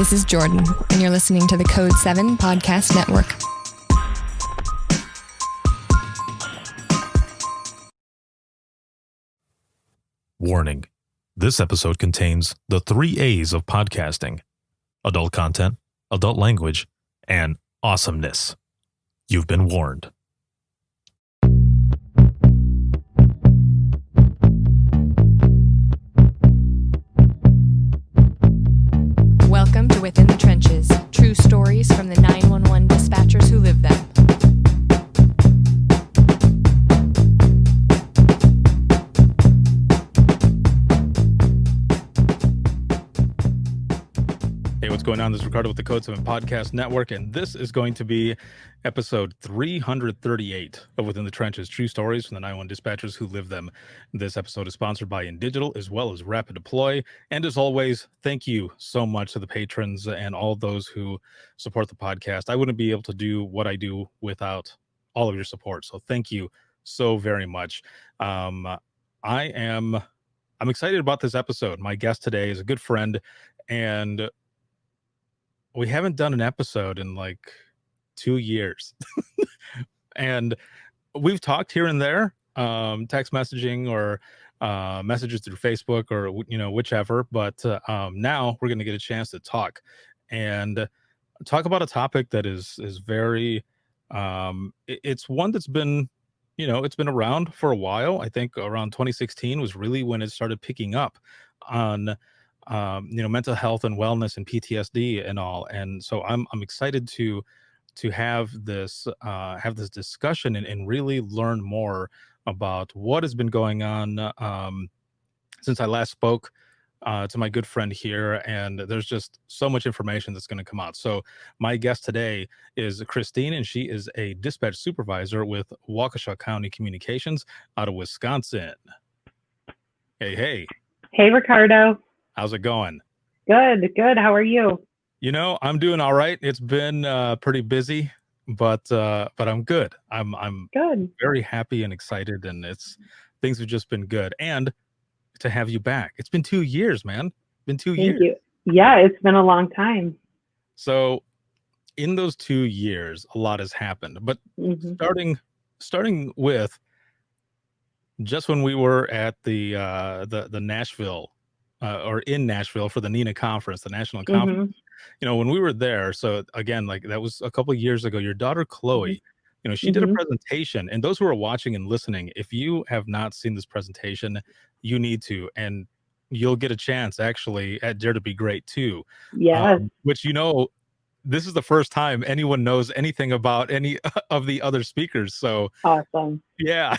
this is Jordan, and you're listening to the Code 7 Podcast Network. Warning. This episode contains the 3 A's of podcasting: adult content, adult language, and awesomeness. You've been warned. Welcome to Within the Trenches, true stories from the 911 dispatchers who live them. Hey, what's going on? This is Ricardo with the Code 7 Podcast Network, and this is going to be episode 338 of Within the Trenches, true stories from the 911 dispatchers who live them. This episode is sponsored by InDigital as well as Rapid Deploy. And as always, thank you so much to the patrons and all those who support the podcast. I wouldn't be able to do what I do without all of your support. So thank you so very much. I'm excited about this episode. My guest today is a good friend, and we haven't done an episode in like 2 years. And we've talked here and there, text messaging or messages through Facebook or, whichever. But now we're going to get a chance to talk and talk about a topic that is very, it's one that's been, it's been around for a while. I think around 2016 was really when it started picking up on mental health and wellness and PTSD and all. And so I'm excited to have this discussion and really learn more about what has been going on since I last spoke to my good friend here. And there's just so much information that's going to come out. So my guest today is Christine, and she is a dispatch supervisor with Waukesha County Communications out of Wisconsin. Hey. Hey, Ricardo. How's it going? Good. How are you? I'm doing all right. It's been pretty busy, but I'm good. I'm good. Very happy and excited, and things have just been good. And to have you back. It's been 2 years, man. Been 2 years. Thank you. Yeah, it's been a long time. So in those 2 years, a lot has happened. But starting with just when we were at the Nashville or in Nashville for the NENA conference, the national conference, when we were there. So again, like that was a couple of years ago, your daughter, Chloe, she did a presentation, and those who are watching and listening, if you have not seen this presentation, you need to, and you'll get a chance actually at Dare to Be Great too. Yeah. Which, this is the first time anyone knows anything about any of the other speakers. So awesome. Yeah.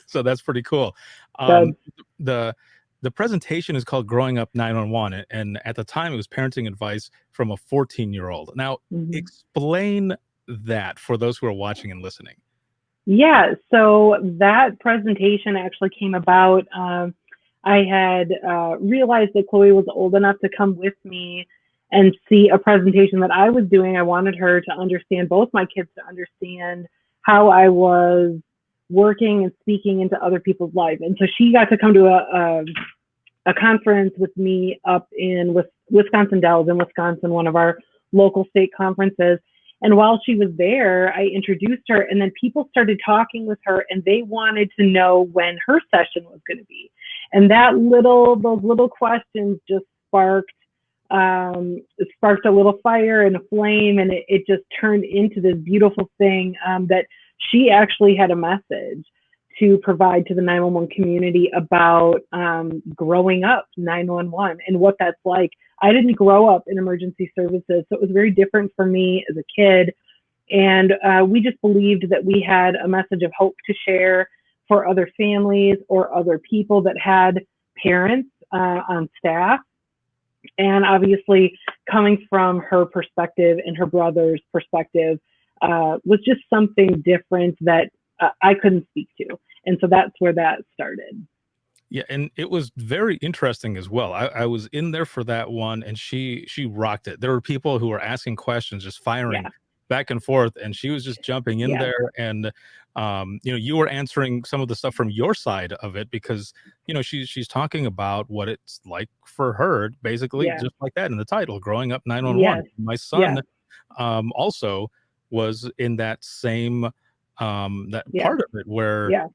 So that's pretty cool. The presentation is called Growing Up 911, and at the time it was parenting advice from a 14-year-old. Now, explain that for those who are watching and listening. Yeah, so that presentation actually came about. I had realized that Chloe was old enough to come with me and see a presentation that I was doing. I wanted her to understand, both my kids to understand how I was working and speaking into other people's lives. And so she got to come to a conference with me up in Wisconsin Dells in Wisconsin, one of our local state conferences. And while she was there, I introduced her, and then people started talking with her, and they wanted to know when her session was going to be. And those little questions just sparked a little fire and a flame, and it just turned into this beautiful thing that she actually had a message to provide to the 911 community about growing up 911 and what that's like. I didn't grow up in emergency services, so it was very different for me as a kid. And we just believed that we had a message of hope to share for other families or other people that had parents on staff. And obviously, coming from her perspective and her brother's perspective was just something different that I couldn't speak to. And so that's where that started. Yeah, and it was very interesting as well. I was in there for that one, and she rocked it. There were people who were asking questions, just firing back and forth, and she was just jumping in Yeah. there, and you were answering some of the stuff from your side of it, because she's talking about what it's like for her, basically, Yeah. just like that in the title, growing up 911. Yes. My Yeah. son also was in that same that Yeah. part of it where Yeah.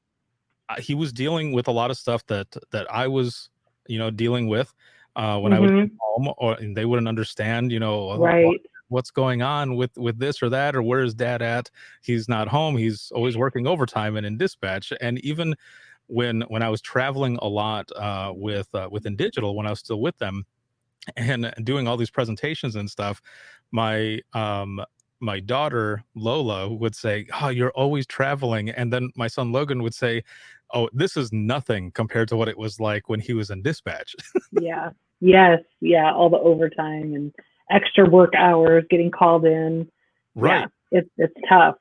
he was dealing with a lot of stuff that I was dealing with when I would Hmm. come home, and they wouldn't understand, Right. what's going on with this or that, or where is dad at. He's not home, he's always working overtime and in dispatch. And even when I was traveling a lot within digital, when I was still with them and doing all these presentations and stuff, my my daughter Lola would say, "Oh, you're always traveling," and then my son Logan would say, "Oh, this is nothing compared to what it was like when he was in dispatch." Yeah. Yes. Yeah. All the overtime and extra work hours getting called in. Right. Yeah. It's tough.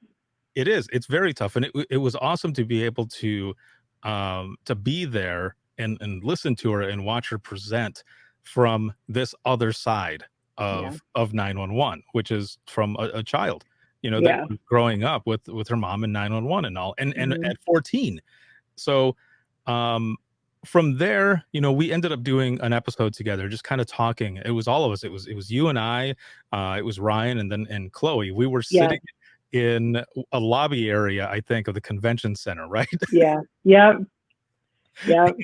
It is. It's very tough, and it was awesome to be able to be there and listen to her and watch her present from this other side Yeah. of 911, which is from a child, that Yeah. was growing up with her mom in 911 and all, and Hmm. at 14. So um from there, we ended up doing an episode together, just kind of talking. It was all of us. It was you and I, it was Ryan, and Chloe. We were Yeah. sitting in a lobby area, I think, of the convention center, right? Yeah. Yep. Yep.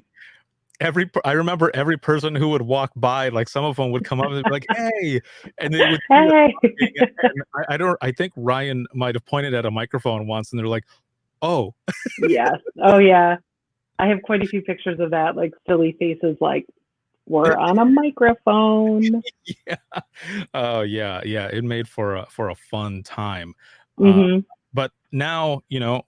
I remember every person who would walk by, like some of them would come up and be like, "Hey," and they would see us Hey. talking, and I think Ryan might have pointed at a microphone once, and they're like, "Oh." Yes. Oh yeah. I have quite a few pictures of that, like silly faces, like we're on a microphone. Yeah. Oh yeah, yeah. It made for a fun time. Uh, Hmm. but now, you'll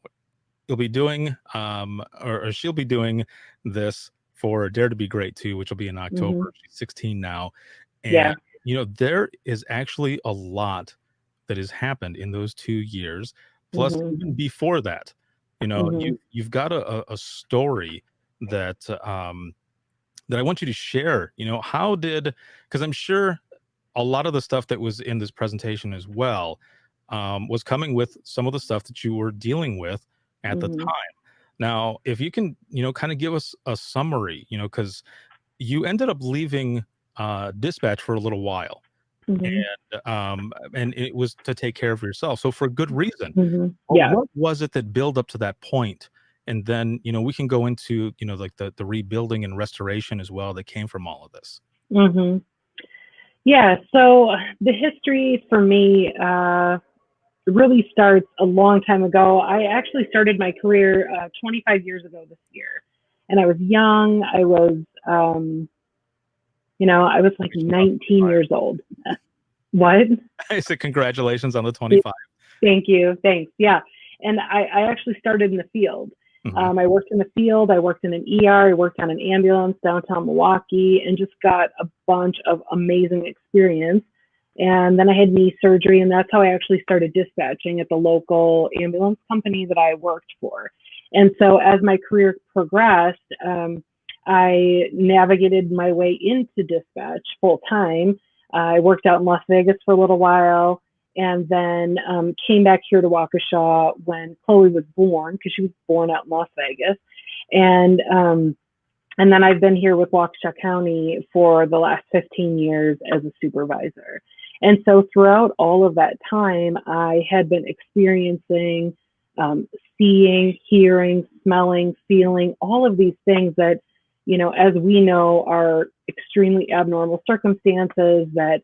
be doing or she'll be doing this for Dare to Be Great too, which will be in Hmm. October. She's 16 now. And Yeah. there is actually a lot that has happened in those 2 years. Plus, Hmm. even before that, Hmm. you've got a story that that I want you to share. How did, because I'm sure a lot of the stuff that was in this presentation as well was coming with some of the stuff that you were dealing with at the Hmm. time. Now, if you can, kind of give us a summary, because you ended up leaving dispatch for a little while, Hmm. and it was to take care of yourself. So for good reason. Hmm. But Yeah. what was it that built up to that point? And then, we can go into, like the rebuilding and restoration as well that came from all of this. Hmm. Yeah. So the history for me really starts a long time ago. I actually started my career 25 years ago this year, and I was young. I was like 19 years old. What? I said, congratulations on the 25. Thank you. Thanks. Yeah. And I actually started in the field. Mhm. I worked in the field. I worked in an ER. I worked on an ambulance downtown Milwaukee and just got a bunch of amazing experience. And then I had knee surgery, and that's how I actually started dispatching at the local ambulance company that I worked for. And so as my career progressed, I navigated my way into dispatch full time. I worked out in Las Vegas for a little while, and then came back here to Waukesha when Chloe was born, because she was born out in Las Vegas. And then I've been here with Waukesha County for the last 15 years as a supervisor. And so throughout all of that time, I had been experiencing, seeing, hearing, smelling, feeling, all of these things that, as we know, are extremely abnormal circumstances that,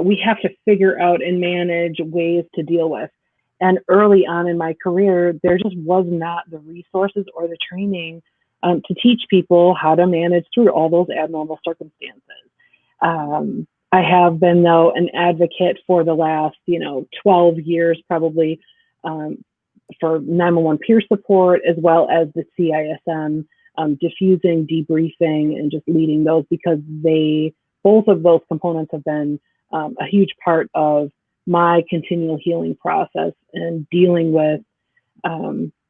we have to figure out and manage ways to deal with. And early on in my career, there just was not the resources or the training to teach people how to manage through all those abnormal circumstances. I have been, though, an advocate for the last, 12 years probably, for 911 peer support, as well as the CISM, diffusing, debriefing, and just leading those, because both of those components have been a huge part of my continual healing process and dealing with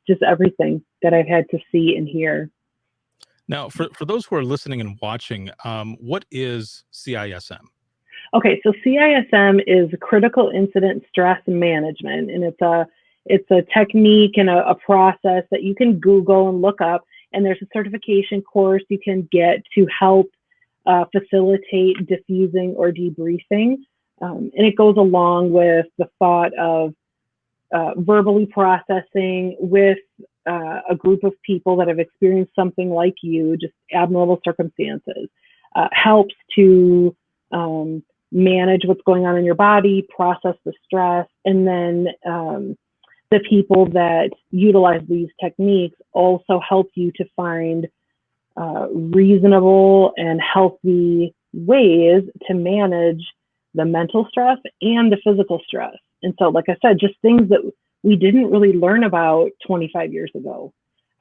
just everything that I've had to see and hear. Now, for those who are listening and watching, what is CISM? Okay, so CISM is critical incident stress management, and it's a technique and a process that you can Google and look up. And there's a certification course you can get to help facilitate diffusing or debriefing. And it goes along with the thought of verbally processing with a group of people that have experienced something like you, just abnormal circumstances. Helps to manage what's going on in your body, process the stress, and then the people that utilize these techniques also help you to find reasonable and healthy ways to manage the mental stress and the physical stress. And so, like I said, just things that we didn't really learn about 25 years ago.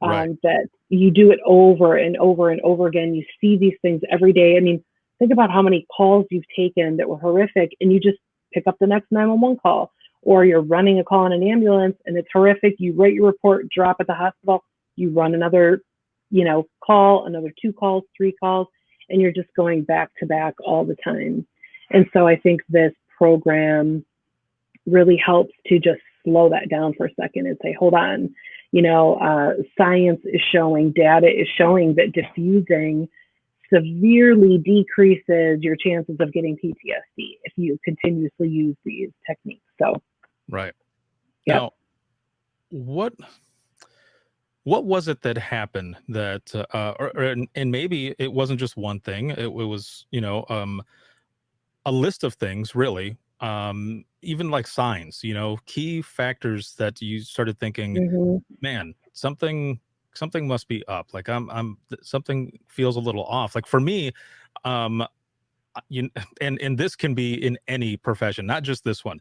Right. That you do it over and over and over again. You see these things every day. I mean, think about how many calls you've taken that were horrific, and you just pick up the next 911 call, or you're running a call in an ambulance and it's horrific. You write your report, drop at the hospital, you run another, call, another 2 calls, 3 calls, and you're just going back to back all the time. And so I think this program really helps to just slow that down for a second and say, hold on, science is showing, data is showing that diffusing severely decreases your chances of getting PTSD if you continuously use these techniques. So, right. Yep. Now, what was it that happened that, and maybe it wasn't just one thing, it was, a list of things, really, even like signs, key factors that you started thinking, man, something must be up. Like something feels a little off. Like for me, and this can be in any profession, not just this one.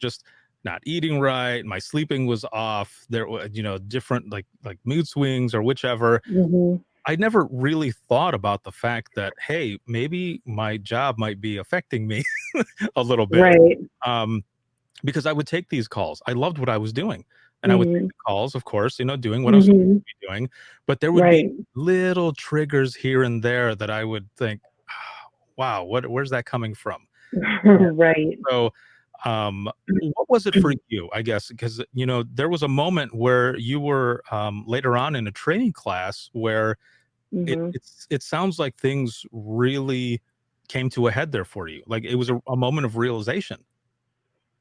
Just not eating right. My sleeping was off. There were, different like mood swings or whichever. I never really thought about the fact that, hey, maybe my job might be affecting me a little bit. Right. Because I would take these calls. I loved what I was doing. And I would take the calls, of course, doing what I was supposed to be doing. But there would be little triggers here and there that I would think, wow, where's that coming from? Right. So what was it for you, I guess? Because, there was a moment where you were later on in a training class where it sounds like things really came to a head there for you. Like it was a moment of realization.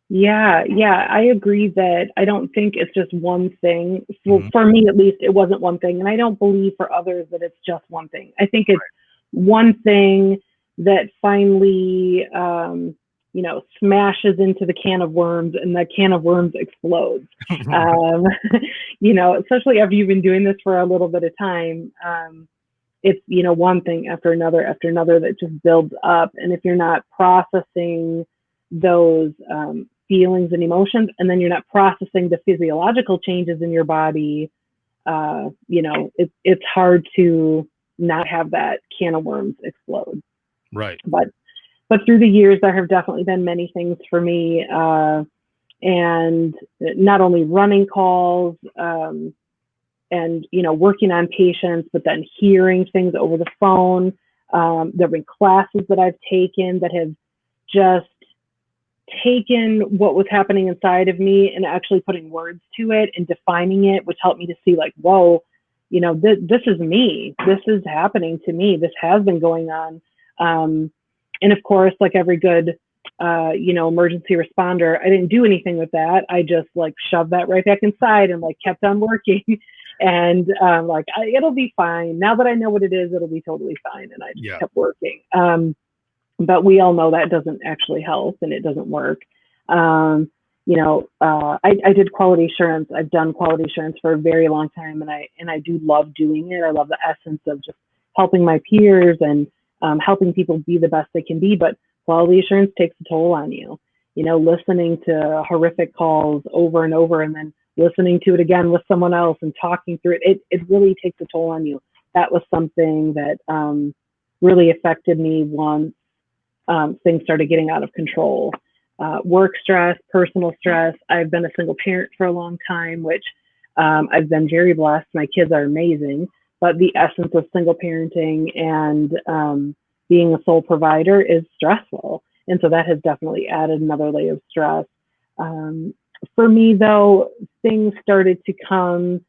Yeah, I agree that I don't think it's just one thing. Well, for me, at least, it wasn't one thing. And I don't believe for others that it's just one thing. I think it's one thing that finally, smashes into the can of worms, and the can of worms explodes. Especially after you've been doing this for a little bit of time. It's, one thing after another that just builds up. And if you're not processing those feelings and emotions, and then you're not processing the physiological changes in your body, it's hard to not have that can of worms explode. Right. But through the years, there have definitely been many things for me, and not only running calls, and working on patients, but then hearing things over the phone. There have been classes that I've taken that have just taken what was happening inside of me and actually putting words to it and defining it, which helped me to see like, whoa, this is me. This is happening to me. This has been going on. And of course, like every good, emergency responder, I didn't do anything with that. I just shoved that right back inside and kept on working. And it'll be fine. Now that I know what it is, it'll be totally fine. And I just kept working. But we all know that doesn't actually help, and it doesn't work. I did quality assurance. I've done quality assurance for a very long time, and I do love doing it. I love the essence of just helping my peers and helping people be the best they can be. But quality assurance takes a toll on you. Listening to horrific calls over and over, and then listening to it again with someone else and talking through it. It really takes a toll on you. That was something that really affected me once things started getting out of control. Work stress, personal stress. I've been a single parent for a long time, which I've been very blessed. My kids are amazing, but the essence of single parenting and being a sole provider is stressful. And so that has definitely added another layer of stress. For me, though, things started to come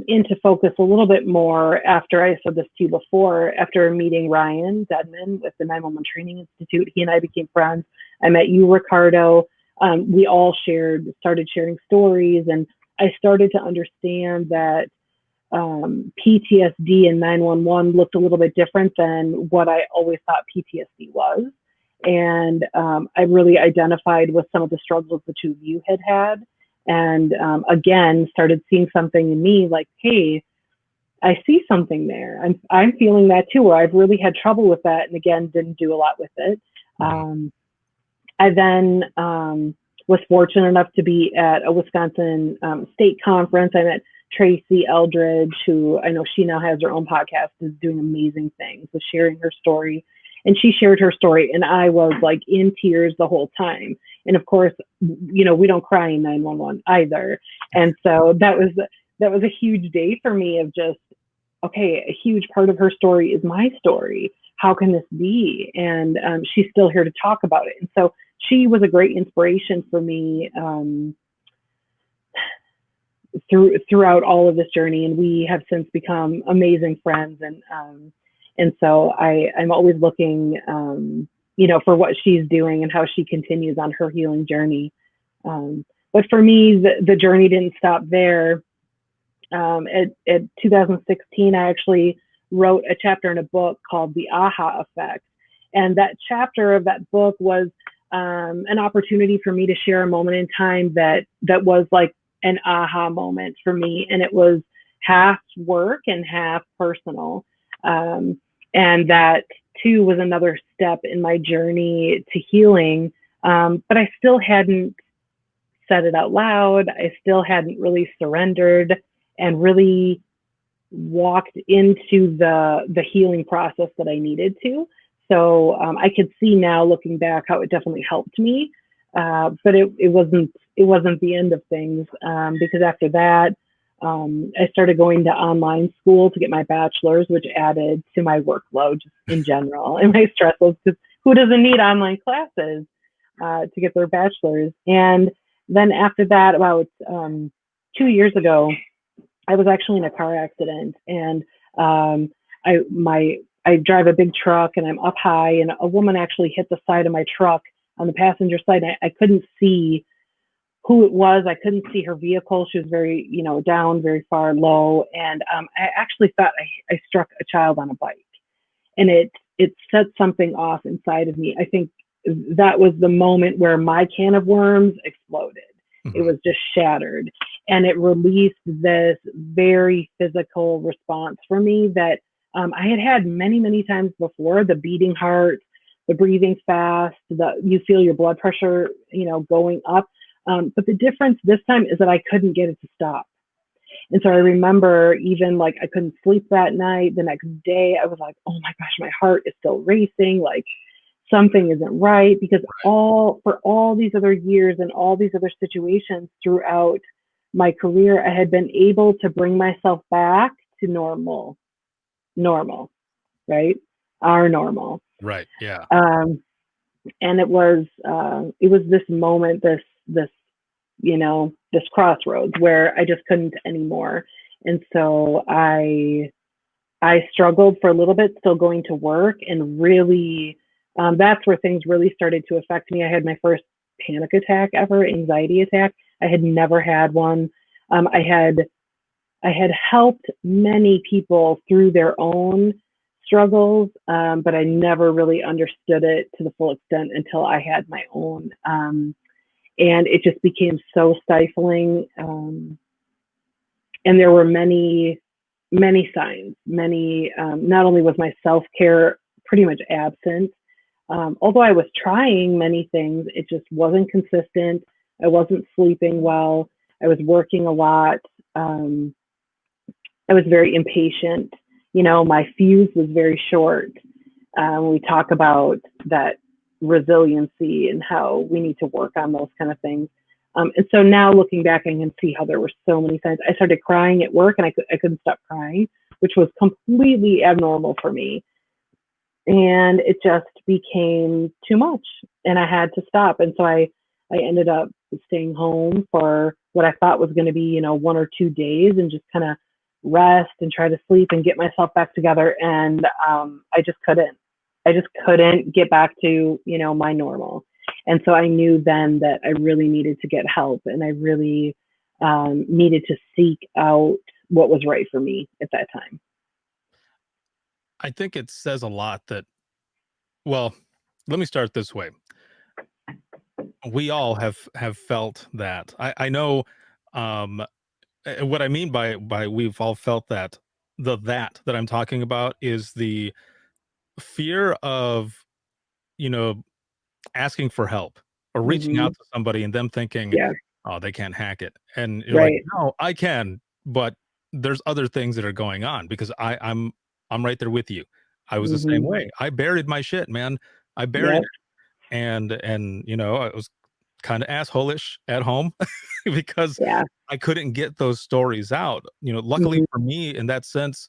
into focus a little bit more after I said this to you before, after meeting Ryan Dedman with the 911 Training Institute. He and I became friends. I met you, Ricardo. We all started sharing stories, and I started to understand that PTSD and 911 looked a little bit different than what I always thought PTSD was. And I really identified with some of the struggles the two of you had. And again, started seeing something in me like, hey, I see something there. I'm feeling that too, or I've really had trouble with that. And again, didn't do a lot with it. I then was fortunate enough to be at a Wisconsin state conference. I met Tracy Eldridge, who I know she now has her own podcast, is doing amazing things with sharing her story. And she shared her story, and I was like in tears the whole time. And of course, you know, we don't cry in 911 either. And so that was a huge day for me of just, okay, a huge part of her story is my story. How can this be? And she's still here to talk about it. And so she was a great inspiration for me throughout all of this journey. And we have since become amazing friends. And so I'm always looking, you know, for what she's doing and how she continues on her healing journey. But for me, the journey didn't stop there. At 2016, I actually wrote a chapter in a book called The Aha Effect. And that chapter of that book was an opportunity for me to share a moment in time that was like an aha moment for me. And it was half work and half personal. And that too was another step in my journey to healing. But I still hadn't said it out loud. I still hadn't really surrendered and really walked into the healing process that I needed to. So I could see now, looking back, how it definitely helped me. But it wasn't the end of things, because after that, I started going to online school to get my bachelor's, which added to my workload just in general and my stress levels, because who doesn't need online classes to get their bachelor's? And then after that, about 2 years ago, I was actually in a car accident, and I drive a big truck, and I'm up high, and a woman actually hit the side of my truck on the passenger side. I couldn't see who it was. I couldn't see her vehicle. She was very, you know, down, very far low. And I actually thought I struck a child on a bike, and it set something off inside of me. I think that was the moment where my can of worms exploded. Mm-hmm. It was just shattered, and it released this very physical response for me that I had many, many times before: the beating heart, the breathing fast, you feel your blood pressure, you know, going up. But the difference this time is that I couldn't get it to stop. And so I remember even like I couldn't sleep that night. The next day I was like, oh my gosh, my heart is still racing. Like something isn't right, because for all these other years and all these other situations throughout my career, I had been able to bring myself back to normal, right? Our normal. Right. Yeah. And it was this moment, this you know, this crossroads where I just couldn't anymore. And so I struggled for a little bit, still going to work, and really that's where things really started to affect me. I had my first panic attack ever, anxiety attack. I had never had one. I had helped many people through their own struggles, but I never really understood it to the full extent until I had my own. And it just became so stifling. And there were many, many signs, not only was my self-care pretty much absent, although I was trying many things, it just wasn't consistent. I wasn't sleeping well. I was working a lot. I was very impatient. You know, my fuse was very short. We talk about that resiliency and how we need to work on those kind of things. And so now looking back, I can see how there were so many times I started crying at work, and I couldn't stop crying, which was completely abnormal for me. and it just became too much, and I had to stop. And so I ended up staying home for what I thought was going to be, 1 or 2 days, and just kind of rest and try to sleep and get myself back together. And I just couldn't get back to, my normal. And so I knew then that I really needed to get help, and I really needed to seek out what was right for me at that time. I think it says a lot that, well, let me start this way. We all have felt that. I know what I mean by we've all felt that. That I'm talking about is the fear of, asking for help or reaching out to somebody and them thinking, Yeah. oh, they can't hack it. And you're like, Right. no, I can, but there's other things that are going on, because I'm right there with you. I was the same way. I buried my shit, man. I buried Yep. it. And I was kind of asshole-ish at home because Yeah. I couldn't get those stories out. Luckily for me, in that sense,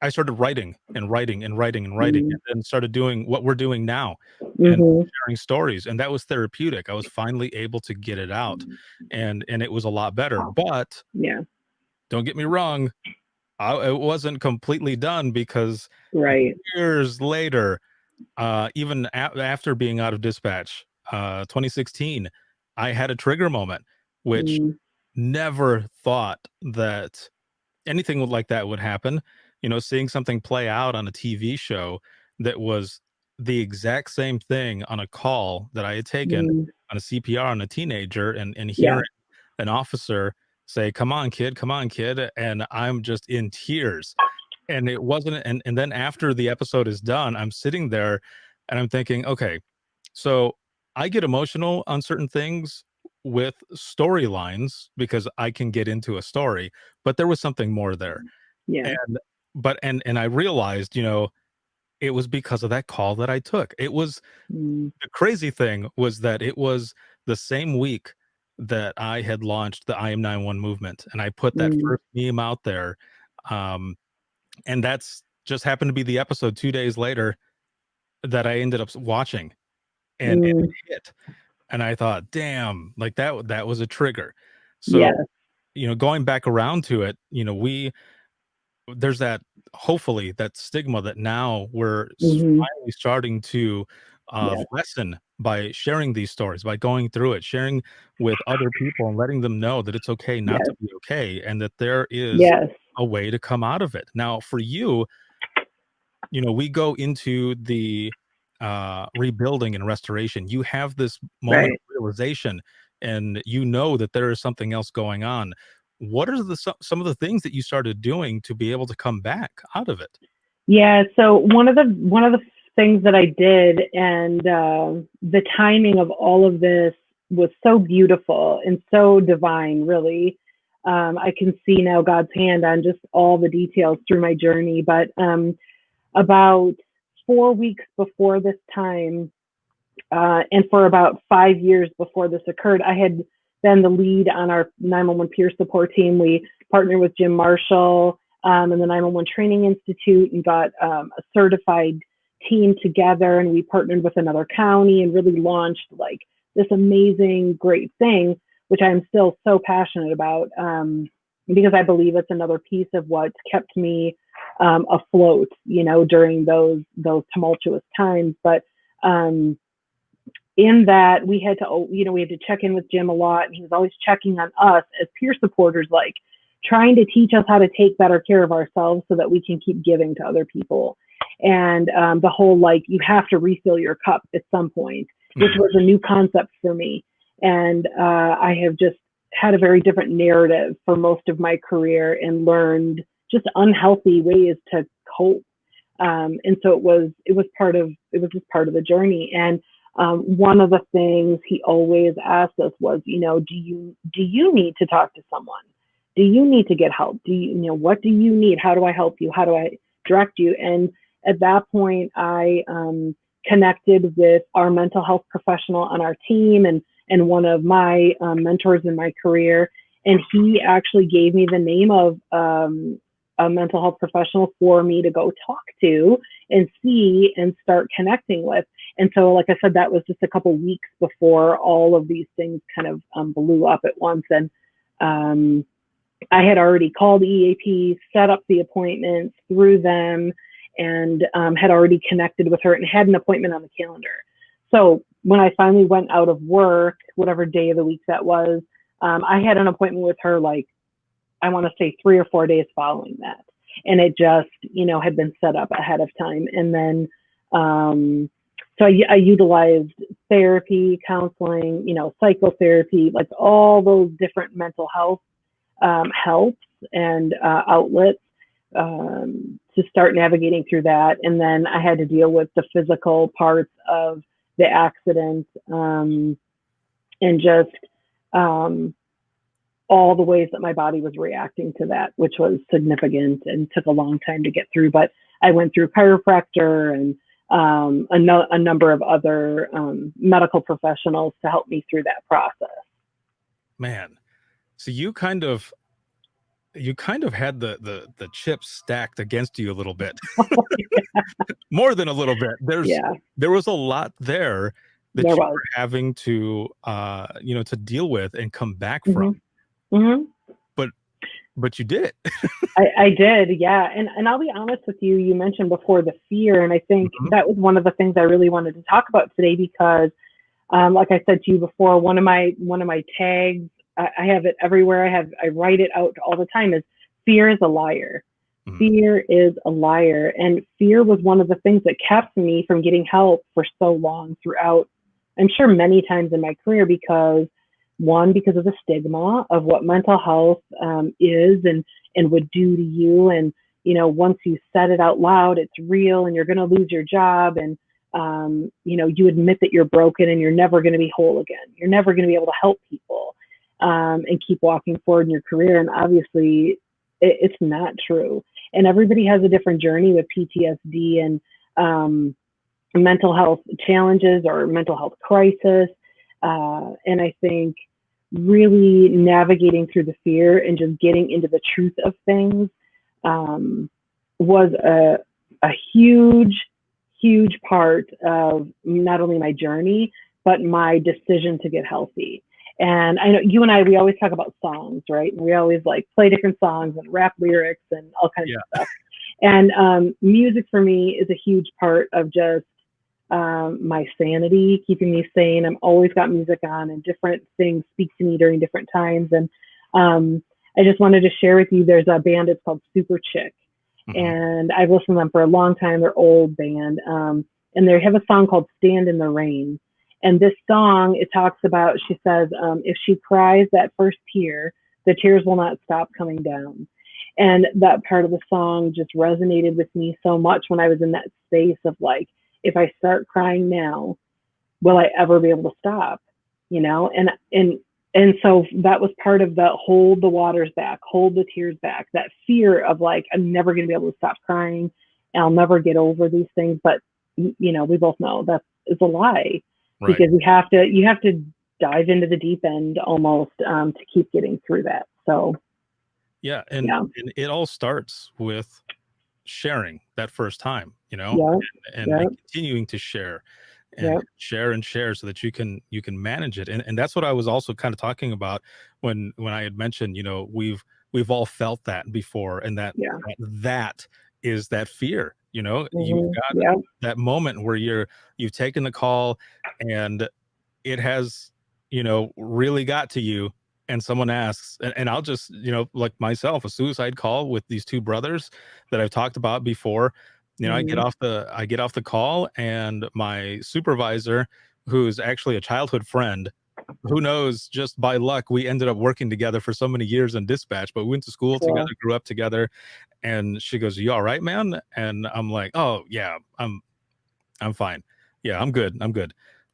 I started writing and writing and writing and writing, and then started doing what we're doing now, and sharing stories, and that was therapeutic. I was finally able to get it out, and it was a lot better. But Yeah. don't get me wrong, it wasn't completely done, because Right. years later, even after being out of dispatch, 2016, I had a trigger moment, which never thought that anything like that would happen. Seeing something play out on a TV show that was the exact same thing on a call that I had taken on a CPR on a teenager, and Yeah. hearing an officer say, come on, kid, and I'm just in tears. And it wasn't, and then after the episode is done, I'm sitting there and I'm thinking, okay, so I get emotional on certain things with storylines because I can get into a story, but there was something more there. Yeah. And I realized, it was because of that call that I took. It was, the crazy thing was that it was the same week that I had launched the I Am 911 movement, and I put that first meme out there. And that's just happened to be the episode 2 days later that I ended up watching, and it hit. And I thought, damn, like that was a trigger. Yes. So, going back around to it, there's that, hopefully, that stigma that now we're finally starting to Yes. lessen by sharing these stories, by going through it, sharing with other people and letting them know that it's okay not to Yes. be okay, and that there is Yes. a way to come out of it. Now, for you, we go into the rebuilding and restoration. You have this moment Right. of realization, and that there is something else going on. What are some of the things that you started doing to be able to come back out of it? Yeah. So one of the things that I did, and the timing of all of this was so beautiful and so divine, really. I can see now God's hand on just all the details through my journey. But about 4 weeks before this time, and for about 5 years before this occurred, I had been the lead on our 911 peer support team. We partnered with Jim Marshall and the 911 Training Institute, and got a certified team together. And we partnered with another county and really launched like this amazing, great thing, which I'm still so passionate about, because I believe it's another piece of what's kept me afloat, during those tumultuous times. But in that, we had to check in with Jim a lot, and he was always checking on us as peer supporters, like trying to teach us how to take better care of ourselves so that we can keep giving to other people. And the whole, like, you have to refill your cup at some point, which was a new concept for me. And I have just had a very different narrative for most of my career, and learned just unhealthy ways to cope. And so it was just part of the journey. And one of the things he always asked us was, do you need to talk to someone? Do you need to get help? What do you need? How do I help you? How do I direct you? And at that point, I connected with our mental health professional on our team, and one of my mentors in my career. And he actually gave me the name of a mental health professional for me to go talk to and see and start connecting with. And so, like I said, that was just a couple weeks before all of these things kind of blew up at once. And I had already called EAP, set up the appointments through them, and had already connected with her and had an appointment on the calendar. So when I finally went out of work, whatever day of the week that was, I had an appointment with her, like, I want to say 3 or 4 days following that. And it just, had been set up ahead of time. And then, so I utilized therapy, counseling, psychotherapy, like all those different mental health helps and outlets to start navigating through that. And then I had to deal with the physical parts of the accident and just all the ways that my body was reacting to that, which was significant and took a long time to get through. But I went through chiropractor and a number of other medical professionals to help me through that process. Man, so you kind of had the chips stacked against you a little bit. More than a little bit. There was a lot there that you were having to to deal with and come back from. Mm-hmm. But you did it. I did, yeah. And I'll be honest with you, you mentioned before the fear, and I think that was one of the things I really wanted to talk about today because like I said to you before, one of my tags, I have it everywhere. I write it out all the time, is fear is a liar. Mm-hmm. Fear is a liar. And fear was one of the things that kept me from getting help for so long throughout, I'm sure many times in my career, because of the stigma of what mental health is and would do to you. And, once you said it out loud, it's real and you're going to lose your job. And, you admit that you're broken and you're never going to be whole again. You're never going to be able to help people and keep walking forward in your career. And obviously it's not true. And everybody has a different journey with PTSD and mental health challenges or mental health crisis. And I think really navigating through the fear and just getting into the truth of things was a huge part of not only my journey, but my decision to get healthy. And I know you and I, we always talk about songs, right? And we always play different songs and rap lyrics and all kinds of stuff. And music for me is a huge part of just my sanity, keeping me sane. I'm always got music on and different things speak to me during different times. And I just wanted to share with you, there's a band, it's called Super Chick. Mm-hmm. And I've listened to them for a long time. They're old band. And they have a song called Stand in the Rain. And this song, it talks about, she says, if she cries that first tear, the tears will not stop coming down. And that part of the song just resonated with me so much when I was in that space of if I start crying now, will I ever be able to stop? And so that was part of the hold the waters back, hold the tears back, that fear of I'm never going to be able to stop crying and I'll never get over these things. But, we both know that is a lie. Right. Because you have to dive into the deep end almost to keep getting through that. So, and it all starts with sharing that first time, and continuing to share and share so that you can manage it. And that's what I was also kind of talking about when I had mentioned, we've all felt that before, and that is that fear. You've got that moment where you've taken the call and it has, really got to you, and someone asks, and I'll just, like myself, a suicide call with these two brothers that I've talked about before. I get off the call, and my supervisor, who's actually a childhood friend, who knows, just by luck, we ended up working together for so many years in dispatch, but we went to school together, grew up together. And she goes, "You all right, man?" And I'm like, "Oh yeah, I'm fine. Yeah, I'm good.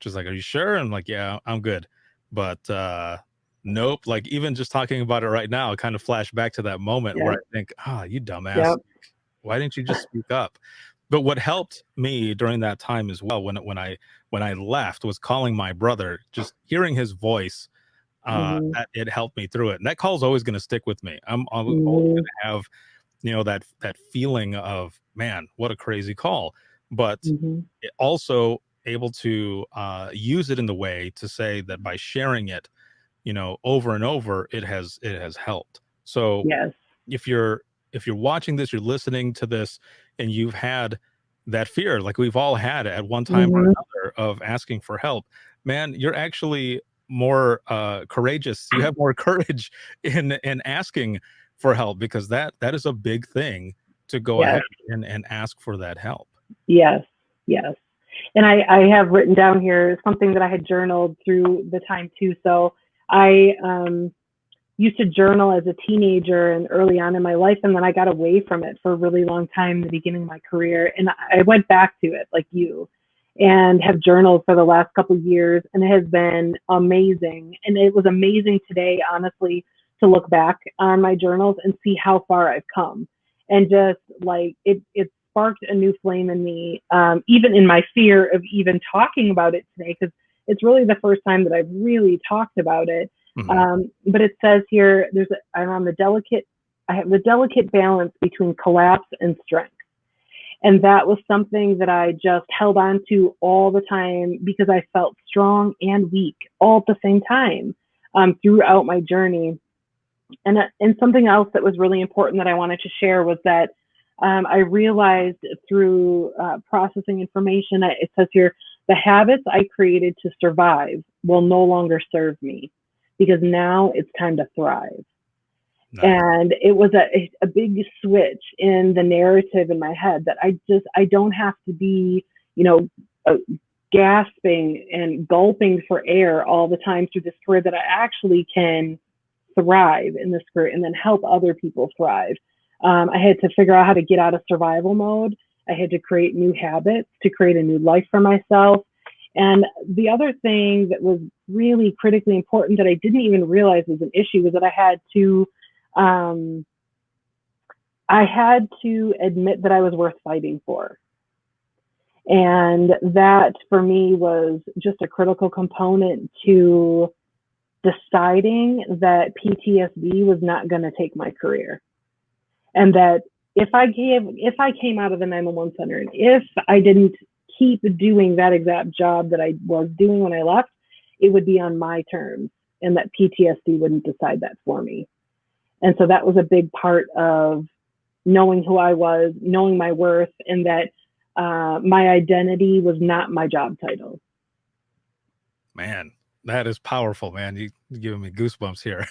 She's like, "Are you sure?" And I'm like, "Yeah, I'm good." But nope. Even just talking about it right now, I kind of flash back to that moment where I think, you dumbass. Yep. Why didn't you just speak up? But what helped me during that time as well, when I left, was calling my brother, just hearing his voice. That it helped me through it. And that call is always going to stick with me. I'm always going to have that feeling of, man, what a crazy call, but Mm-hmm. also able to use it in the way to say that by sharing it, over and over, it has helped. So Yes. if you're watching this, you're listening to this, and you've had that fear, like we've all had at one time or Mm-hmm. another, of asking for help, man, you're actually more courageous. You have more courage in asking for help, because that is a big thing, to go Yes. ahead and ask for that help. Yes. Yes. And I have written down here something that I had journaled through the time too. So I used to journal as a teenager and early on in my life, and then I got away from it for a really long time in the beginning of my career, and I went back to it like you, and have journaled for the last couple of years, and it has been amazing. And it was amazing today, honestly, to look back on my journals and see how far I've come, and just like it sparked a new flame in me, even in my fear of even talking about it today, because it's really the first time that I've really talked about it. Mhm. But it says here, I'm on I have the delicate balance between collapse and strength. And that was something that I just held on to all the time, because I felt strong and weak all at the same time, throughout my journey. And something else that was really important that I wanted to share was that I realized through processing information, it says here, the habits I created to survive will no longer serve me, because now it's time to thrive. Nice. And it was a big switch in the narrative in my head, that I don't have to be, uh, gasping and gulping for air all the time through this career, that I actually can thrive in this career and then help other people thrive. I had to figure out how to get out of survival mode. I had to create new habits to create a new life for myself. And the other thing that was really critically important that I didn't even realize was an issue was that I had to admit that I was worth fighting for. And that for me was just a critical component to deciding that PTSD was not going to take my career. And that if I came out of the 911 center, and if I didn't keep doing that exact job that I was doing when I left, it would be on my terms, and that PTSD wouldn't decide that for me. And so that was a big part of knowing who I was, knowing my worth, and that my identity was not my job title. Man, that is powerful, man. You're giving me goosebumps here.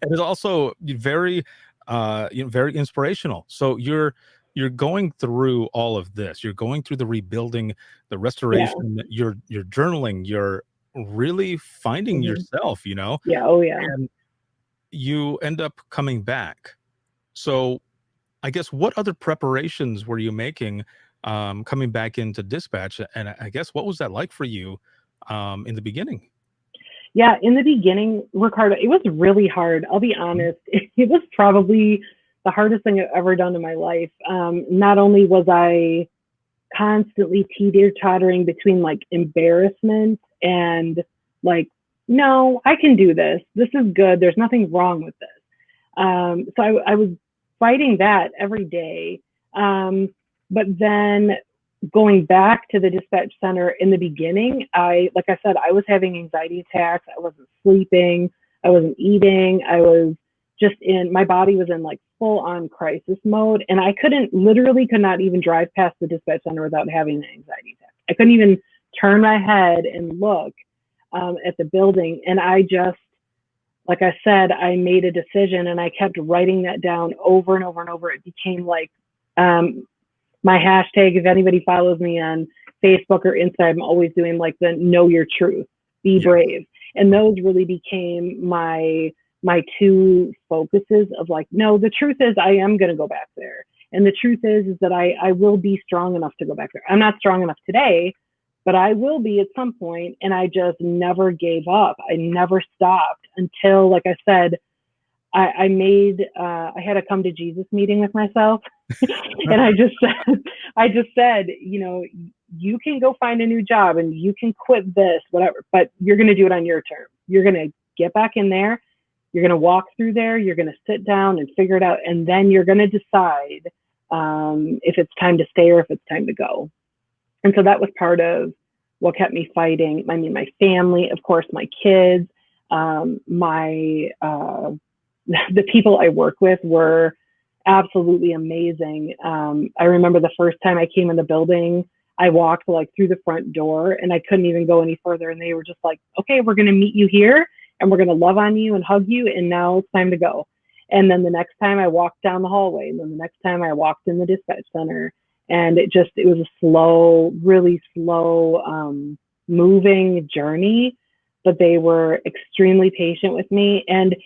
And it's also very very inspirational. So you're going through all of this. You're going through the rebuilding, the Yeah. restoration, you're journaling, you're really finding Mhm. yourself, Yeah. Oh, yeah. and you end up coming back. So I guess, what other preparations were you making coming back into dispatch? And I guess, what was that like for you in the beginning? Yeah, in the beginning, Ricardo, it was really hard. I'll be honest. It was probably the hardest thing I've ever done in my life. Not only was I constantly teeter-tottering between like embarrassment and like, no, I can do this. This is good. There's nothing wrong with this. So I was fighting that every day. But then going back to the dispatch center in the beginning, like I said, I was having anxiety attacks. I wasn't sleeping. I wasn't eating. I was my body was in like full on crisis mode. And I literally could not even drive past the dispatch center without having an anxiety attack. I couldn't even turn my head and look at the building. And like I said, I made a decision, and I kept writing that down over and over and over. It became like my hashtag. If anybody follows me on Facebook or Insta, I'm always doing like the know your truth, be brave. And those really became my two focuses of like, no, the truth is I am going to go back there. And the truth is that I will be strong enough to go back there. I'm not strong enough today, but I will be at some point. And I just never gave up. I never stopped until, like I said, I had a come to Jesus meeting with myself. And I just said, you can go find a new job and you can quit this, whatever, but you're going to do it on your terms. You're going to get back in there. You're going to walk through there, you're going to sit down and figure it out, and then you're going to decide if it's time to stay or if it's time to go. And so that was part of what kept me fighting. I mean, my family, of course, my kids, the people I work with were absolutely amazing. I remember the first time I came in the building, I walked like through the front door and I couldn't even go any further. And they were just like, okay, we're going to meet you here and we're going to love on you and hug you. And now it's time to go. And then the next time I walked down the hallway, and then the next time I walked in the dispatch center, and it was a slow, really slow, moving journey, but they were extremely patient with me. And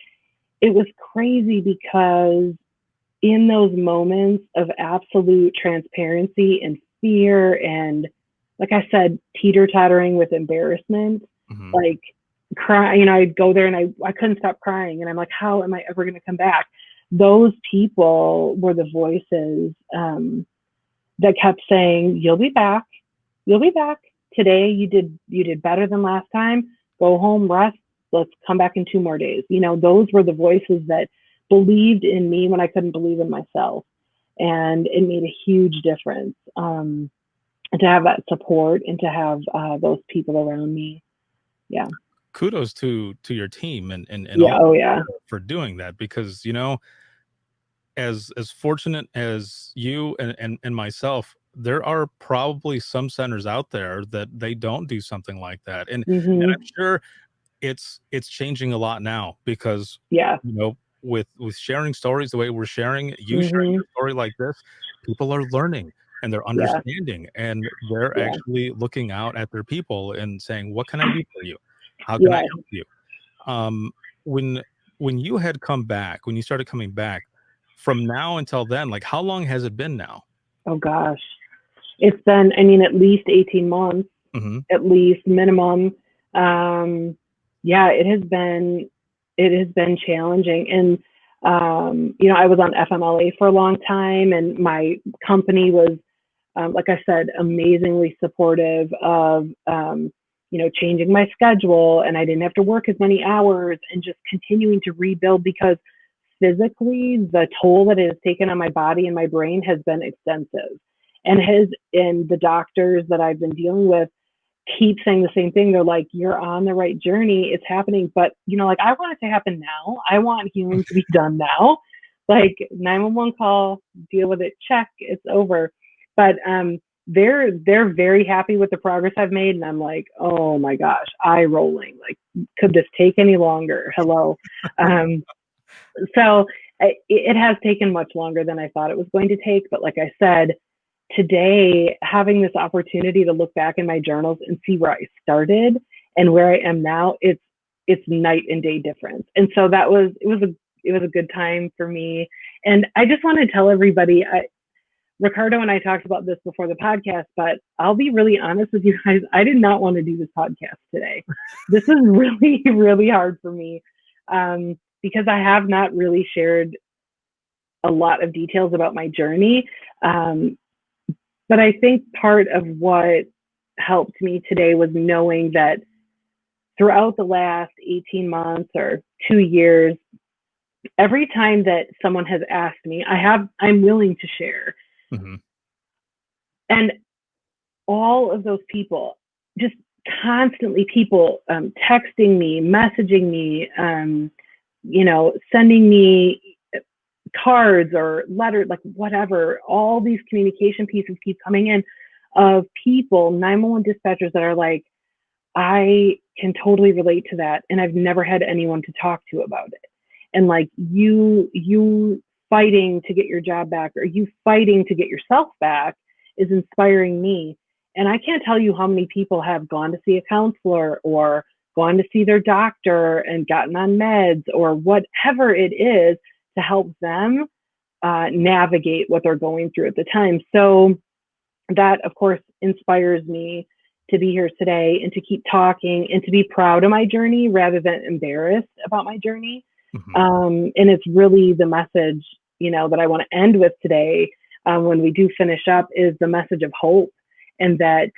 it was crazy because in those moments of absolute transparency and fear and, like I said, teeter-tottering with embarrassment, like cry, I'd go there and I couldn't stop crying. And I'm like, how am I ever going to come back? Those people were the voices that kept saying, you'll be back. You'll be back. Today you did better than last time. Go home, rest. Let's come back in 2 more days. Those were the voices that believed in me when I couldn't believe in myself. And it made a huge difference to have that support and to have those people around me. Yeah. Kudos to your team and yeah. all Oh yeah. for doing that, because as fortunate as you and myself, there are probably some centers out there that they don't do something like that. And I'm sure it's changing a lot now, because with sharing stories the way we're sharing, you sharing your story like this, people are learning and they're understanding and they're actually looking out at their people and saying, what can I do for you? How can I help you? When you had come back, when you started coming back, from now until then, like how long has it been now? Oh gosh, it's been, at least 18 months, at least minimum. It has been challenging. And, I was on FMLA for a long time, and my company was, like I said, amazingly supportive of, changing my schedule, and I didn't have to work as many hours and just continuing to rebuild, because physically the toll that it has taken on my body and my brain has been extensive. And the doctors that I've been dealing with keep saying the same thing. They're like, you're on the right journey. It's happening. But, I want it to happen now. I want healing to be done now. Like 911 call, deal with it, check, it's over. But they're very happy with the progress I've made. And I'm like, oh my gosh, eye rolling. Like, could this take any longer? Hello. So it has taken much longer than I thought it was going to take. But like I said, today, having this opportunity to look back in my journals and see where I started and where I am now, it's night and day difference. And so it was a good time for me. And I just want to tell everybody, Ricardo and I talked about this before the podcast, but I'll be really honest with you guys. I did not want to do this podcast today. This is really, really hard for me because I have not really shared a lot of details about my journey. But I think part of what helped me today was knowing that throughout the last 18 months or 2 years, every time that someone has asked me, I'm willing to share. And all of those people, just constantly people texting me, messaging me, sending me cards or letters, like whatever, all these communication pieces keep coming in of people, 911 dispatchers that are like, I can totally relate to that. And I've never had anyone to talk to about it. And like you fighting to get your job back, or you fighting to get yourself back, is inspiring me. And I can't tell you how many people have gone to see a counselor or gone to see their doctor and gotten on meds or whatever it is to help them navigate what they're going through at the time. So that, of course, inspires me to be here today and to keep talking and to be proud of my journey rather than embarrassed about my journey. And it's really the message, that I want to end with today when we do finish up, is the message of hope, and that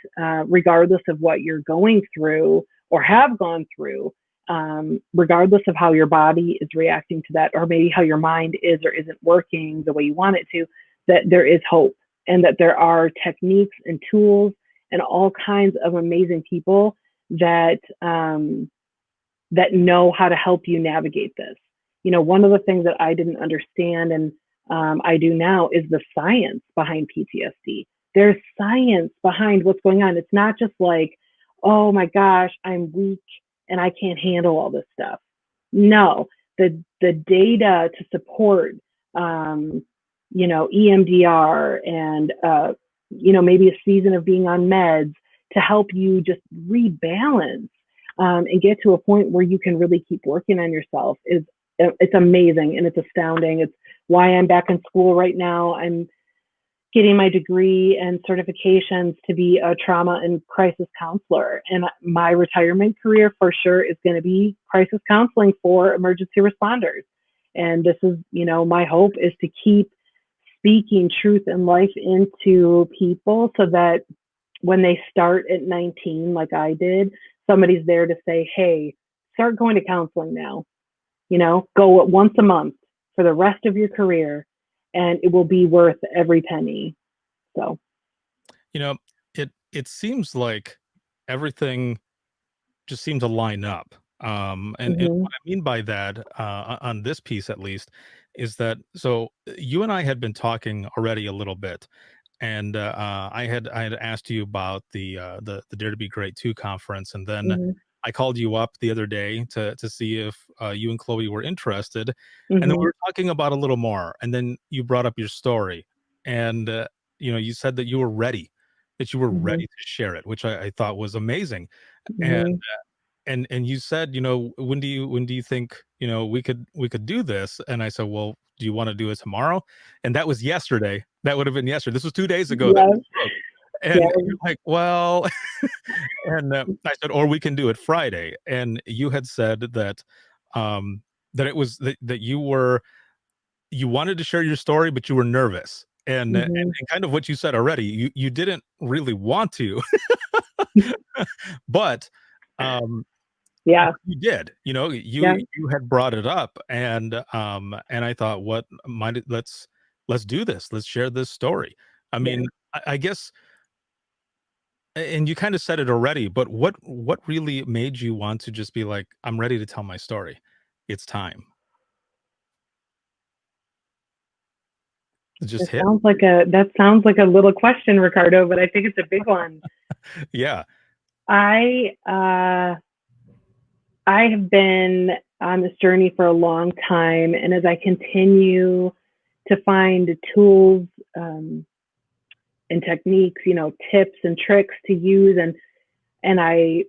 regardless of what you're going through or have gone through, regardless of how your body is reacting to that, or maybe how your mind is or isn't working the way you want it to, that there is hope, and that there are techniques and tools and all kinds of amazing people that that know how to help you navigate this. One of the things that I didn't understand, and I do now, is the science behind PTSD. There's science behind what's going on. It's not just like, oh my gosh, I'm weak and I can't handle all this stuff. No, the data to support, EMDR and, maybe a season of being on meds to help you just rebalance and get to a point where you can really keep working on yourself it's amazing, and it's astounding. It's why I'm back in school right now. I'm getting my degree and certifications to be a trauma and crisis counselor. And my retirement career for sure is going to be crisis counseling for emergency responders. And this is, my hope is to keep speaking truth and life into people so that when they start at 19, like I did, somebody's there to say, hey, start going to counseling now. Go once a month for the rest of your career, and it will be worth every penny. So, it seems like everything just seemed to line up. And what I mean by that, on this piece at least, is that so you and I had been talking already a little bit, and I had asked you about the Dare to Be Great 2 conference, and then I called you up the other day to see if you and Chloe were interested, and then we were talking about a little more, and then you brought up your story, and you said that you were ready, ready to share it, which I thought was amazing, and you said, when do you think we could do this? And I said, well, do you want to do it tomorrow? And that was yesterday. That would have been yesterday. This was 2 days ago. That we spoke. And you're like, well, and I said, or we can do it Friday. And you had said that that it was that you wanted to share your story, but you were nervous. And kind of what you said already, you didn't really want to, but yeah, you did. You had brought it up, and I thought, let's do this. Let's share this story. I mean, I guess. And you kind of said it already, but what really made you want to just be like, I'm ready to tell my story. It's time. It just hit. That sounds like a little question, Ricardo, but I think it's a big one. Yeah. I have been on this journey for a long time, and as I continue to find tools and techniques, tips and tricks to use, and I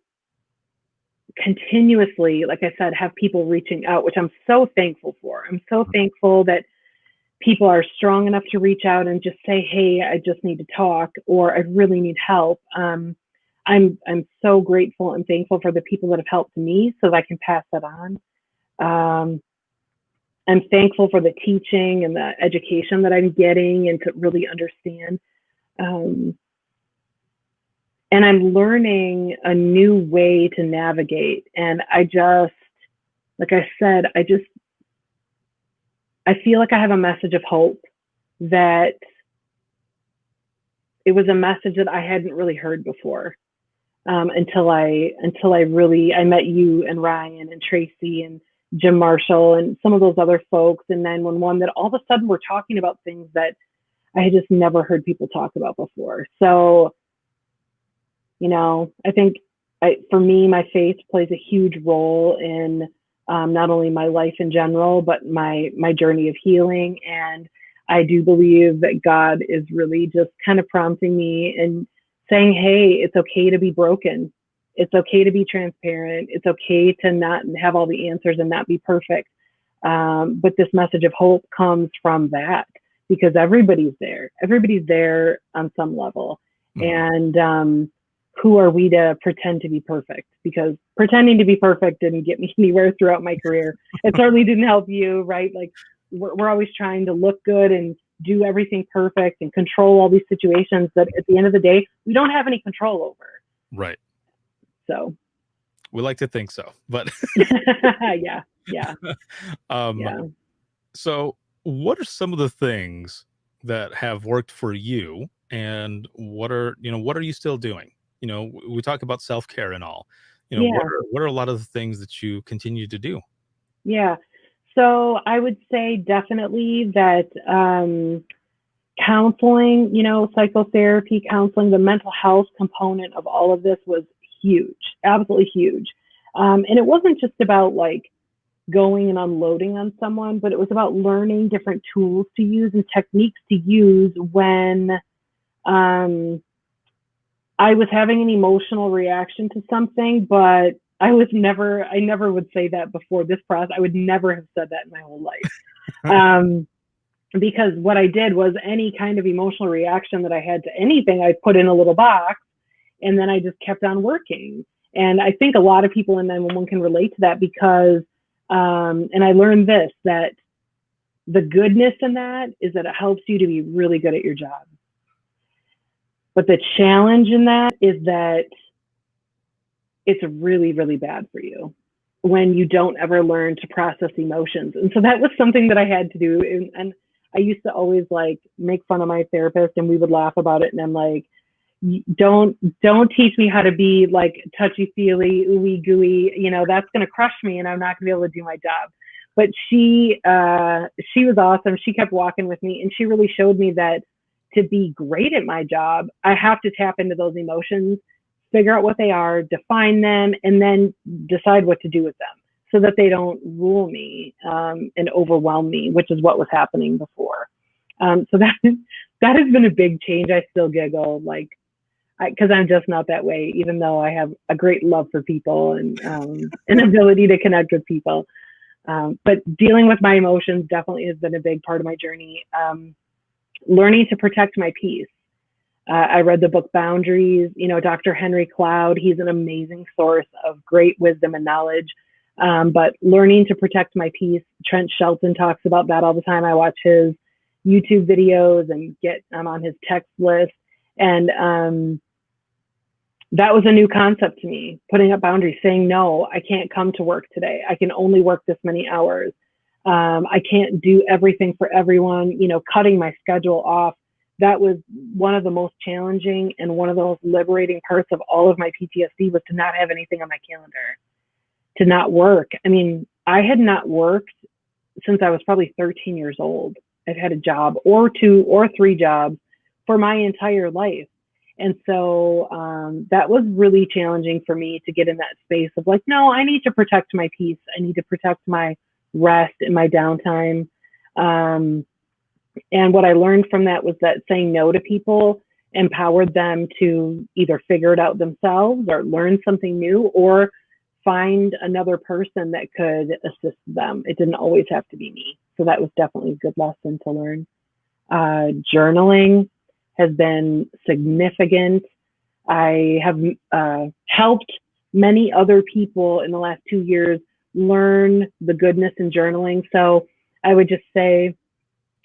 continuously, like I said, have people reaching out, which I'm so thankful for. I'm so thankful that people are strong enough to reach out and just say, hey, I just need to talk, or I really need help. I'm so grateful and thankful for the people that have helped me so that I can pass that on. I'm thankful for the teaching and the education that I'm getting and to really understand. And I'm learning a new way to navigate. And I just, like I said, I feel like I have a message of hope, that it was a message that I hadn't really heard before. Until I met you and Ryan and Tracy and Jim Marshall and some of those other folks in 911, that all of a sudden we're talking about things that I had just never heard people talk about before. So, I think for me, my faith plays a huge role in not only my life in general, but my journey of healing. And I do believe that God is really just kind of prompting me and saying, hey, it's okay to be broken. It's okay to be transparent. It's okay to not have all the answers and not be perfect. But this message of hope comes from that, because everybody's there. Everybody's there on some level. And who are we to pretend to be perfect? Because pretending to be perfect didn't get me anywhere throughout my career. It certainly didn't help you, right? Like we're always trying to look good and do everything perfect and control all these situations that at the end of the day, we don't have any control over. Right. So. We like to think so, but Yeah. Yeah. um, Yeah. so what are some of the things that have worked for you, and what are you still doing? We talk about self-care and all. What Yeah. are a lot of the things that you continue to do? Yeah. So I would say definitely that counseling, psychotherapy, counseling, the mental health component of all of this was huge, absolutely huge. And it wasn't just about like going and unloading on someone, but it was about learning different tools to use and techniques to use when I was having an emotional reaction to something, but I never would say that before this process. I would never have said that in my whole life. Because what I did was any kind of emotional reaction that I had to anything, I put in a little box and then I just kept on working. And I think a lot of people in 911 can relate to that because, and I learned this, that the goodness in that is that it helps you to be really good at your job. But the challenge in that is that it's really, really bad for you when you don't ever learn to process emotions. And so that was something that I had to do. And I used to always like make fun of my therapist and we would laugh about it. And I'm like, don't teach me how to be like touchy feely, ooey gooey, that's going to crush me and I'm not gonna be able to do my job. But she was awesome. She kept walking with me and she really showed me that to be great at my job, I have to tap into those emotions, figure out what they are, define them, and then decide what to do with them so that they don't rule me and overwhelm me, which is what was happening before. So that has been a big change. I still giggle because I'm just not that way, even though I have a great love for people and an ability to connect with people. But dealing with my emotions definitely has been a big part of my journey. Learning to protect my peace. I read the book Boundaries, Dr. Henry Cloud. He's an amazing source of great wisdom and knowledge. But learning to protect my peace, Trent Shelton talks about that all the time. I watch his YouTube videos and I'm on his text list. And that was a new concept to me, putting up boundaries, saying, no, I can't come to work today. I can only work this many hours. I can't do everything for everyone, cutting my schedule off. That was one of the most challenging and one of the most liberating parts of all of my PTSD was to not have anything on my calendar, to not work. I mean, I had not worked since I was probably 13 years old. I've had a job or 2 or 3 jobs for my entire life. And so that was really challenging for me to get in that space of like, no, I need to protect my peace. I need to protect my rest and my downtime. And what I learned from that was that saying no to people empowered them to either figure it out themselves or learn something new or find another person that could assist them. It didn't always have to be me. So that was definitely a good lesson to learn. Journaling has been significant. I have helped many other people in the last 2 years learn the goodness in journaling. So I would just say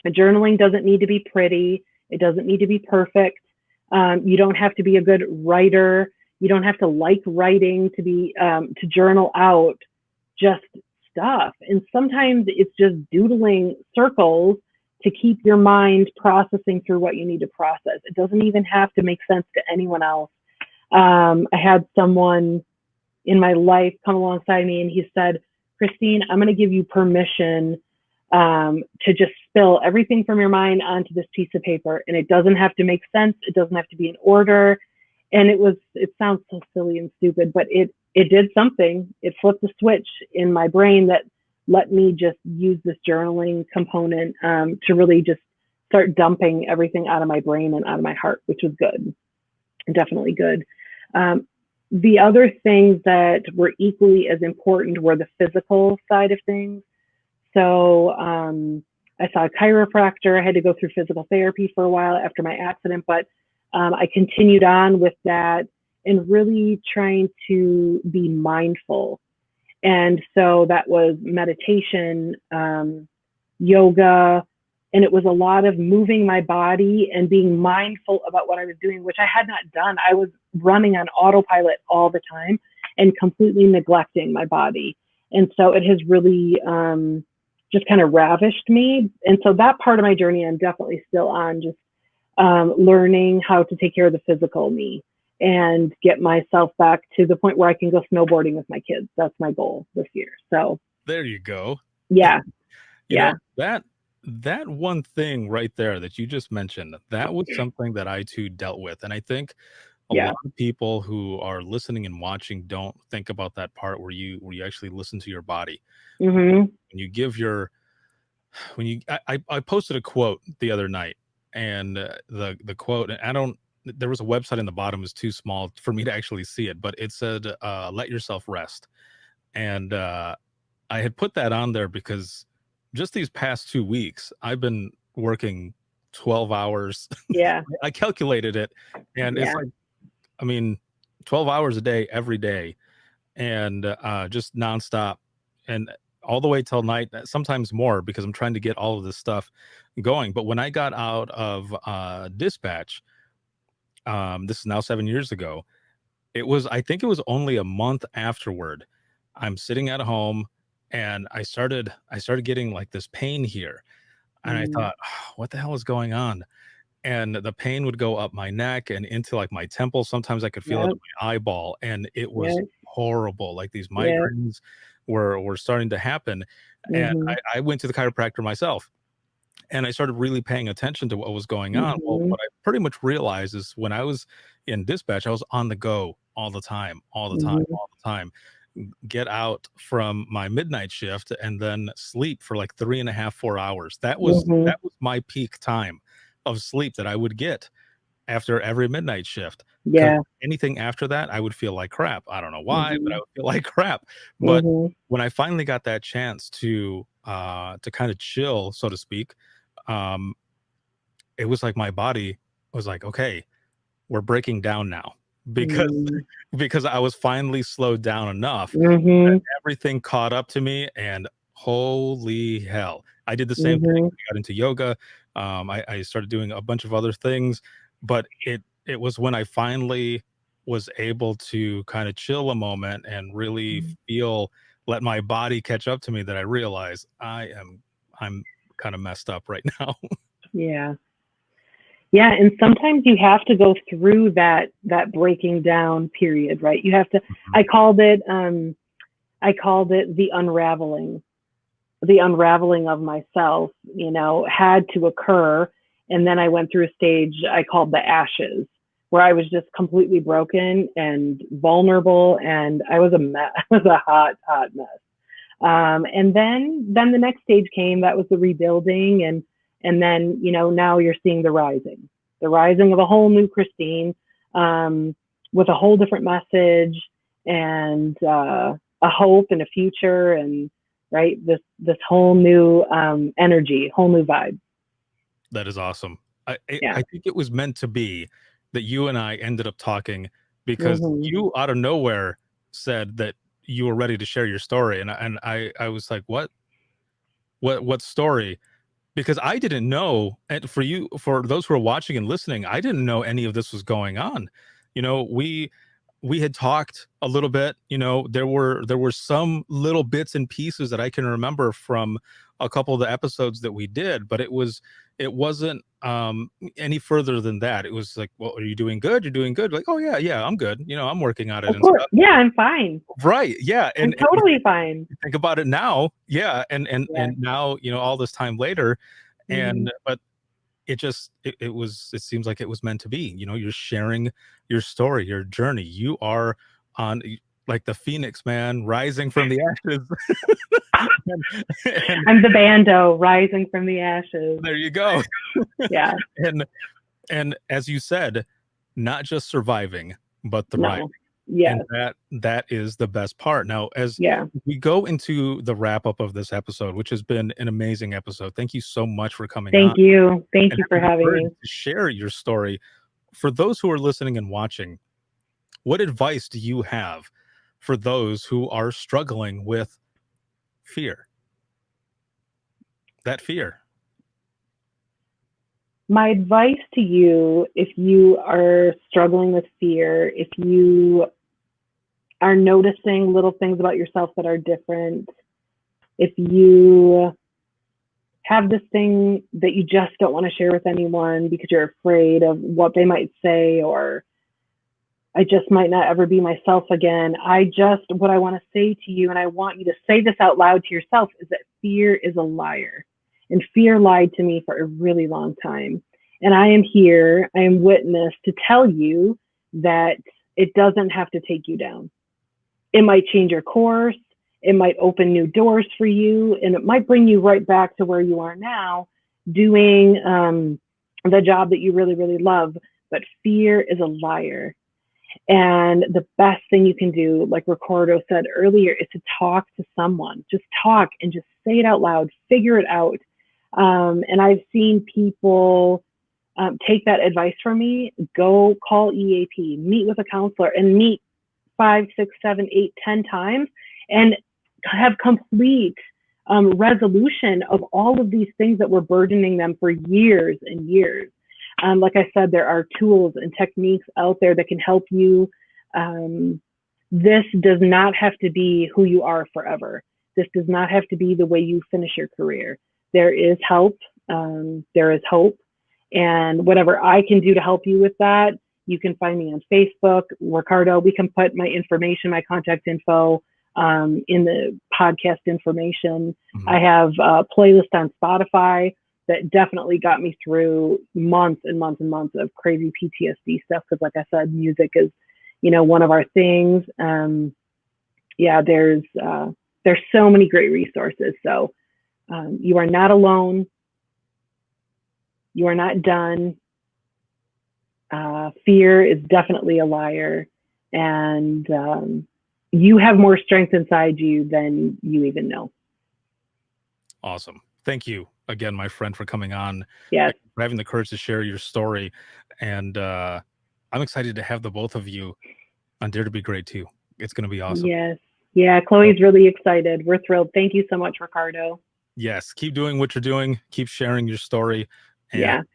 journaling doesn't need to be pretty. It doesn't need to be perfect. You don't have to be a good writer. You don't have to like writing to be to journal out just stuff. And sometimes it's just doodling circles to keep your mind processing through what you need to process. It doesn't even have to make sense to anyone else. I had someone in my life come alongside me and he said, Christine, I'm going to give you permission to just spill everything from your mind onto this piece of paper. And it doesn't have to make sense. It doesn't have to be in order. And it sounds so silly and stupid, but it did something. It flipped a switch in my brain that let me just use this journaling component to really just start dumping everything out of my brain and out of my heart, which was good, definitely good. The other things that were equally as important were the physical side of things. So I saw a chiropractor. I had to go through physical therapy for a while after my accident, but I continued on with that and really trying to be mindful. And so that was meditation, yoga, and it was a lot of moving my body and being mindful about what I was doing, which I had not done. I was running on autopilot all the time. and completely neglecting my body. And so it has really just kind of ravished me. And so that part of my journey, I'm definitely still on, just learning how to take care of the physical me and get myself back to the point where I can go snowboarding with my kids. That's my goal this year. So there you go. yeah. You know, that one thing right there that you just mentioned, that was something that I too dealt with. And I think a lot of people who are listening and watching don't think about that part where you actually listen to your body. Mm-hmm. When you give your I posted a quote the other night, and the quote, and there was a website in the bottom, is too small for me to actually see it, but it said let yourself rest. And I had put that on there because just these past 2 weeks I've been working 12 hours. Yeah. I calculated it, and it's like, I mean, 12 hours a day, every day, and just nonstop, and all the way till night, sometimes more, because I'm trying to get all of this stuff going. But when I got out of dispatch, this is now 7 years ago, I think it was only a month afterward, I'm sitting at home and I started getting like this pain here. And I thought, "Oh, what the hell is going on?" And the pain would go up my neck and into like my temple. Sometimes I could feel it in my eyeball, and it was horrible. Like these migraines were starting to happen. And I went to the chiropractor myself, and I started really paying attention to what was going on. Well, what I pretty much realized is when I was in dispatch, I was on the go all the time, all the time, all the time. Get out from my midnight shift and then sleep for like 3.5, 4 hours. That was my peak time of sleep that I would get after every midnight shift. Yeah. Anything after that, I would feel like crap. I don't know why, but I would feel like crap. But when I finally got that chance to kind of chill, so to speak, it was like my body was like, okay, we're breaking down now, because I was finally slowed down enough that everything caught up to me. And holy hell, I did the same thing. I got into yoga. I started doing a bunch of other things, but it was when I finally was able to kind of chill a moment and really let my body catch up to me, that I realized I'm kind of messed up right now. Yeah. Yeah. And sometimes you have to go through that breaking down period, right? You have to, I called it the unraveling of myself, had to occur. And then I went through a stage I called the ashes, where I was just completely broken and vulnerable. And I was a mess. I was a hot mess. And then the next stage came, that was the rebuilding. And then, now you're seeing the rising of a whole new Christine, with a whole different message and a hope and a future, and right, this whole new energy, whole new vibe. That is awesome. I think it was meant to be that you and I ended up talking, because you out of nowhere said that you were ready to share your story, and I was like, what story? Because I didn't know, and for those who are watching and listening, I didn't know any of this was going on. We had talked a little bit, there were some little bits and pieces that I can remember from a couple of the episodes that we did, but it wasn't any further than that. It was like, well, are you doing good? You're doing good. Like, oh yeah, I'm good. I'm working on it. Of course. Yeah, I'm fine. Right. Yeah. I'm totally fine. Think about it now. Yeah. And now, all this time later, but it seems like it was meant to be. You're sharing your story, your journey. You are on, like the Phoenix, man, rising from the ashes. I'm the bando rising from the ashes. There you go. Yeah. And as you said, not just surviving, but thriving. Yeah. And that is the best part. Now, as we go into the wrap up of this episode, which has been an amazing episode, thank you so much for coming on. Thank you for having me. To share your story. For those who are listening and watching, what advice do you have for those who are struggling with fear? That fear. My advice to you, if you are struggling with fear, if you are noticing little things about yourself that are different, if you have this thing that you just don't want to share with anyone because you're afraid of what they might say, or I just might not ever be myself again. What I want to say to you, and I want you to say this out loud to yourself, is that fear is a liar. And fear lied to me for a really long time. And I am here, I am witness to tell you that it doesn't have to take you down. It might change your course. It might open new doors for you, and it might bring you right back to where you are now, doing the job that you really, really love. But fear is a liar. And the best thing you can do, like Ricardo said earlier, is to talk to someone. Just talk and just say it out loud, figure it out. And I've seen people take that advice from me, go call EAP, meet with a counselor, and meet 5, 6, 7, 8, 10 times, and have complete resolution of all of these things that were burdening them for years and years. Like I said, there are tools and techniques out there that can help you. This does not have to be who you are forever. This does not have to be the way you finish your career. There is help. There is hope. And whatever I can do to help you with that, you can find me on Facebook, Ricardo. We can put my information, my contact info in the podcast information. Mm-hmm. I have a playlist on Spotify that definitely got me through months and months and months of crazy PTSD stuff. Because like I said, music is, one of our things. There's so many great resources. So you are not alone. You are not done. Fear is definitely a liar, and you have more strength inside you than you even know. Awesome. Thank you again, my friend, for coming on. Yes. For having the courage to share your story. And I'm excited to have the both of you on Dare to Be Great too. It's going to be awesome. Yes. Yeah. Chloe's really excited. We're thrilled. Thank you so much, Ricardo. Yes. Keep doing what you're doing. Keep sharing your story. And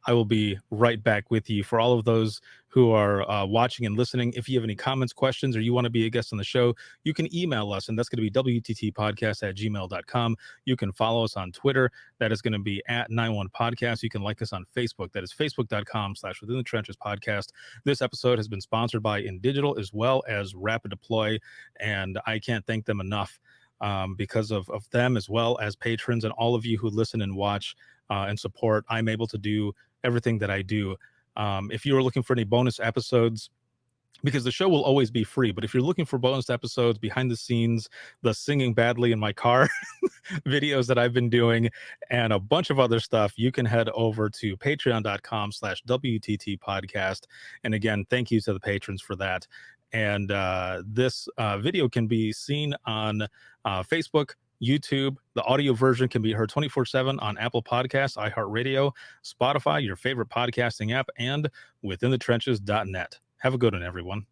I will be right back with you. For all of those who are watching and listening, if you have any comments, questions, or you want to be a guest on the show, you can email us, and that's going to be wttpodcast@gmail.com. You can follow us on Twitter. That is going to be @91podcast. You can like us on Facebook. That is facebook.com/Within the Trenches podcast. This episode has been sponsored by InDigital as well as Rapid Deploy, and I can't thank them enough because of them, as well as patrons and all of you who listen and watch and support. I'm able to do everything that I do. If you are looking for any bonus episodes, because the show will always be free, but if you're looking for bonus episodes, behind the scenes, the singing badly in my car videos that I've been doing, and a bunch of other stuff, you can head over to patreon.com/WTT podcast. And again, thank you to the patrons for that. And this video can be seen on Facebook, YouTube. The audio version can be heard 24/7 on Apple Podcasts, iHeartRadio, Spotify, your favorite podcasting app, and withinthetrenches.net. Have a good one, everyone.